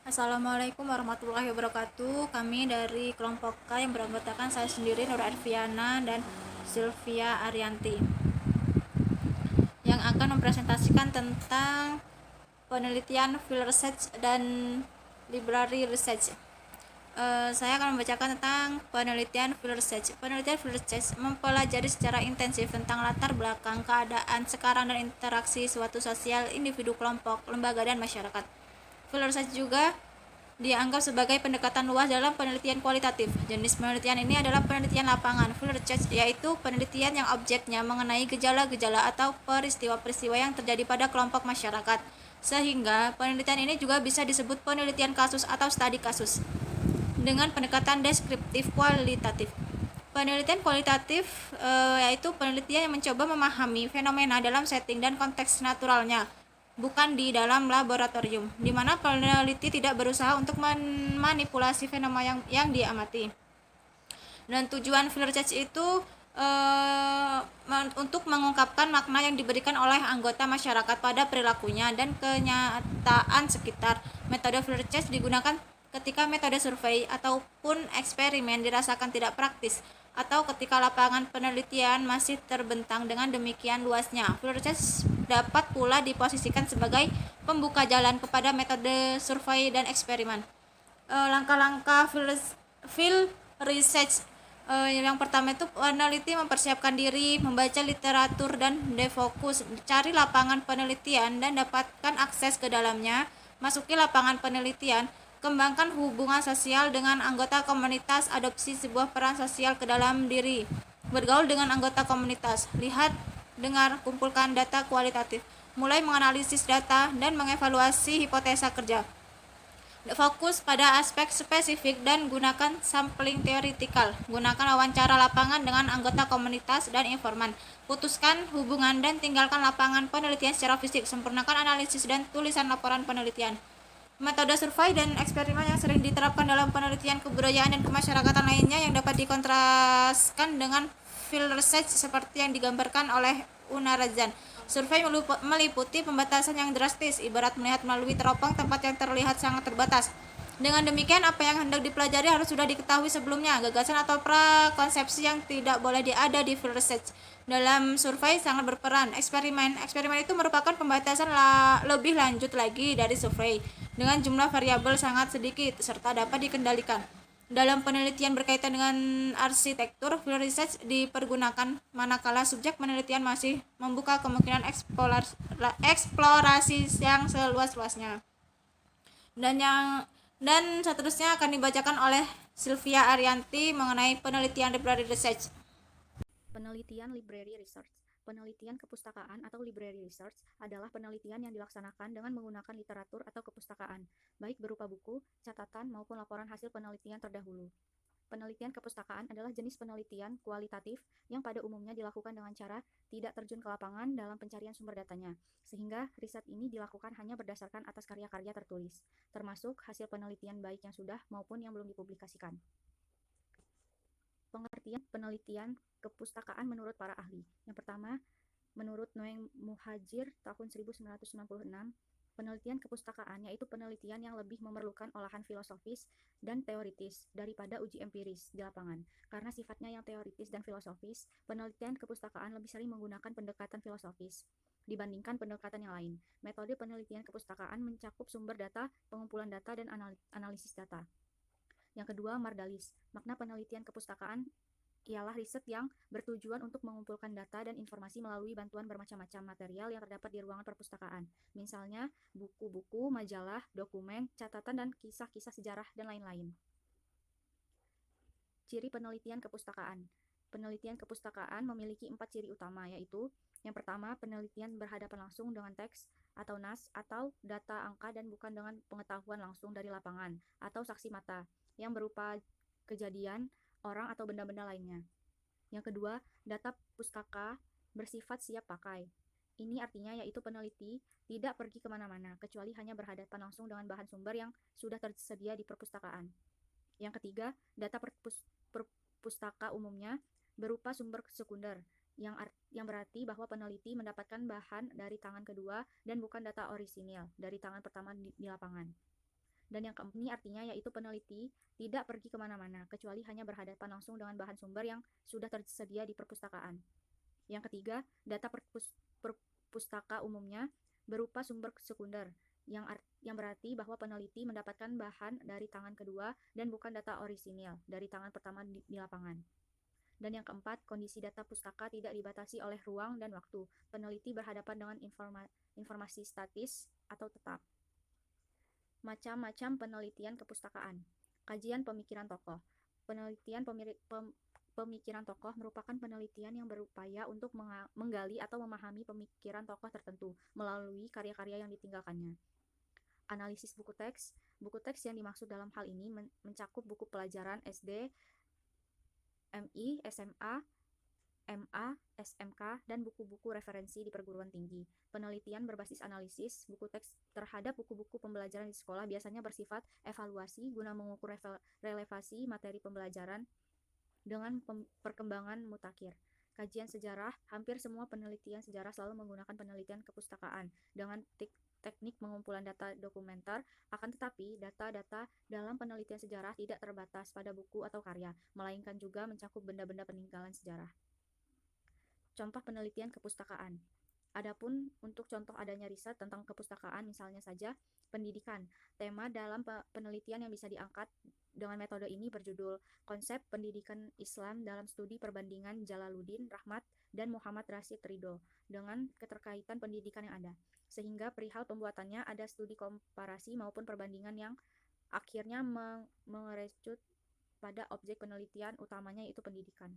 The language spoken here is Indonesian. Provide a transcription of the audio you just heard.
Assalamualaikum warahmatullahi wabarakatuh. Kami dari kelompok K yang beranggotakan saya sendiri, Nur Arfiana dan Sylvia Arianti, yang akan mempresentasikan tentang penelitian field research dan library research. Saya akan membacakan tentang penelitian field research. Penelitian field research mempelajari secara intensif tentang latar belakang, keadaan sekarang, dan interaksi suatu sosial, individu, kelompok, lembaga, dan masyarakat. Field research juga dianggap sebagai pendekatan luas dalam penelitian kualitatif. Jenis penelitian ini adalah penelitian lapangan, field research, yaitu penelitian yang objeknya mengenai gejala-gejala atau peristiwa-peristiwa yang terjadi pada kelompok masyarakat. Sehingga penelitian ini juga bisa disebut penelitian kasus atau studi kasus dengan pendekatan deskriptif kualitatif. Penelitian kualitatif yaitu penelitian yang mencoba memahami fenomena dalam setting dan konteks naturalnya, bukan di dalam laboratorium, di mana peneliti tidak berusaha untuk memanipulasi fenomena yang diamati. Dan tujuan field research itu untuk mengungkapkan makna yang diberikan oleh anggota masyarakat pada perilakunya dan kenyataan sekitar. Metode field research digunakan ketika metode survei ataupun eksperimen dirasakan tidak praktis, atau ketika lapangan penelitian masih terbentang dengan demikian luasnya. Field research dapat pula diposisikan sebagai pembuka jalan kepada metode survei dan eksperimen. Langkah-langkah field research. Yang pertama itu peneliti mempersiapkan diri, membaca literatur dan defokus, cari lapangan penelitian dan dapatkan akses ke dalamnya, masuki lapangan penelitian, kembangkan hubungan sosial dengan anggota komunitas, adopsi sebuah peran sosial ke dalam diri, bergaul dengan anggota komunitas, lihat, dengar, kumpulkan data kualitatif, mulai menganalisis data dan mengevaluasi hipotesa kerja. Fokus pada aspek spesifik dan gunakan sampling teoretikal. Gunakan wawancara lapangan dengan anggota komunitas dan informan. Putuskan hubungan dan tinggalkan lapangan penelitian secara fisik. Sempurnakan analisis dan tulisan laporan penelitian. Metode survei dan eksperimen yang sering diterapkan dalam penelitian kebudayaan dan kemasyarakatan lainnya yang dapat dikontraskan dengan field research seperti yang digambarkan oleh Una Razan. Survei meliputi pembatasan yang drastis, ibarat melihat melalui teropong tempat yang terlihat sangat terbatas. Dengan demikian, apa yang hendak dipelajari harus sudah diketahui sebelumnya. Gagasan atau prakonsepsi yang tidak boleh ada di field research. Dalam survei sangat berperan. Eksperimen itu merupakan pembatasan lebih lanjut lagi dari survei, dengan jumlah variabel sangat sedikit serta dapat dikendalikan. Dalam penelitian berkaitan dengan arsitektur, field research dipergunakan manakala subjek penelitian masih membuka kemungkinan eksplorasi yang seluas-luasnya. Dan seterusnya akan dibacakan oleh Sylvia Arianti mengenai penelitian library research. Penelitian library research. Penelitian kepustakaan atau library research adalah penelitian yang dilaksanakan dengan menggunakan literatur atau kepustakaan, baik berupa buku, catatan, maupun laporan hasil penelitian terdahulu. Penelitian kepustakaan adalah jenis penelitian kualitatif yang pada umumnya dilakukan dengan cara tidak terjun ke lapangan dalam pencarian sumber datanya, sehingga riset ini dilakukan hanya berdasarkan atas karya-karya tertulis, termasuk hasil penelitian baik yang sudah maupun yang belum dipublikasikan. Pengertian penelitian kepustakaan menurut para ahli. Yang pertama, menurut Noeng Muhajir tahun 1996, penelitian kepustakaan yaitu penelitian yang lebih memerlukan olahan filosofis dan teoritis daripada uji empiris di lapangan. Karena sifatnya yang teoritis dan filosofis, penelitian kepustakaan lebih sering menggunakan pendekatan filosofis dibandingkan pendekatan yang lain. Metode penelitian kepustakaan mencakup sumber data, pengumpulan data, dan analisis data. Yang kedua, mardalis. Makna penelitian kepustakaan ialah riset yang bertujuan untuk mengumpulkan data dan informasi melalui bantuan bermacam-macam material yang terdapat di ruangan perpustakaan. Misalnya, buku-buku, majalah, dokumen, catatan, dan kisah-kisah sejarah, dan lain-lain. Ciri penelitian kepustakaan. Penelitian kepustakaan memiliki 4 ciri utama, yaitu yang pertama, penelitian berhadapan langsung dengan teks atau nas atau data angka dan bukan dengan pengetahuan langsung dari lapangan atau saksi mata yang berupa kejadian, orang, atau benda-benda lainnya. Yang kedua, data pustaka bersifat siap pakai. Ini artinya yaitu peneliti tidak pergi kemana-mana, kecuali hanya berhadapan langsung dengan bahan sumber yang sudah tersedia di perpustakaan. Yang ketiga, data perpustaka umumnya berupa sumber sekunder, yang berarti bahwa peneliti mendapatkan bahan dari tangan kedua dan bukan data orisinil dari tangan pertama di lapangan. Dan yang keempat ini artinya yaitu peneliti tidak pergi kemana-mana, kecuali hanya berhadapan langsung dengan bahan sumber yang sudah tersedia di perpustakaan. Yang ketiga, data perpustaka umumnya berupa sumber sekunder, yang berarti bahwa peneliti mendapatkan bahan dari tangan kedua dan bukan data orisinil dari tangan pertama di lapangan. Dan yang keempat, kondisi data pustaka tidak dibatasi oleh ruang dan waktu. Peneliti berhadapan dengan informasi statis atau tetap. Macam-macam penelitian kepustakaan. Kajian pemikiran tokoh. Penelitian pemikiran tokoh merupakan penelitian yang berupaya untuk menggali atau memahami pemikiran tokoh tertentu melalui karya-karya yang ditinggalkannya. Analisis buku teks. Buku teks yang dimaksud dalam hal ini mencakup buku pelajaran SD, MI, SMA, MA, SMK, dan buku-buku referensi di perguruan tinggi. Penelitian berbasis analisis buku teks terhadap buku-buku pembelajaran di sekolah biasanya bersifat evaluasi guna mengukur relevansi materi pembelajaran dengan perkembangan mutakhir. Kajian sejarah. Hampir semua penelitian sejarah selalu menggunakan penelitian kepustakaan dengan teknik pengumpulan data dokumenter, akan tetapi data-data dalam penelitian sejarah tidak terbatas pada buku atau karya, melainkan juga mencakup benda-benda peninggalan sejarah. Contoh penelitian kepustakaan. Adapun untuk contoh adanya riset tentang kepustakaan, misalnya saja pendidikan. Tema dalam penelitian yang bisa diangkat dengan metode ini berjudul Konsep Pendidikan Islam dalam Studi Perbandingan Jalaluddin Rahmat dan Muhammad Rashid Ridho dengan keterkaitan pendidikan yang ada. Sehingga perihal pembuatannya ada studi komparasi maupun perbandingan yang akhirnya mengerucut pada objek penelitian utamanya yaitu pendidikan.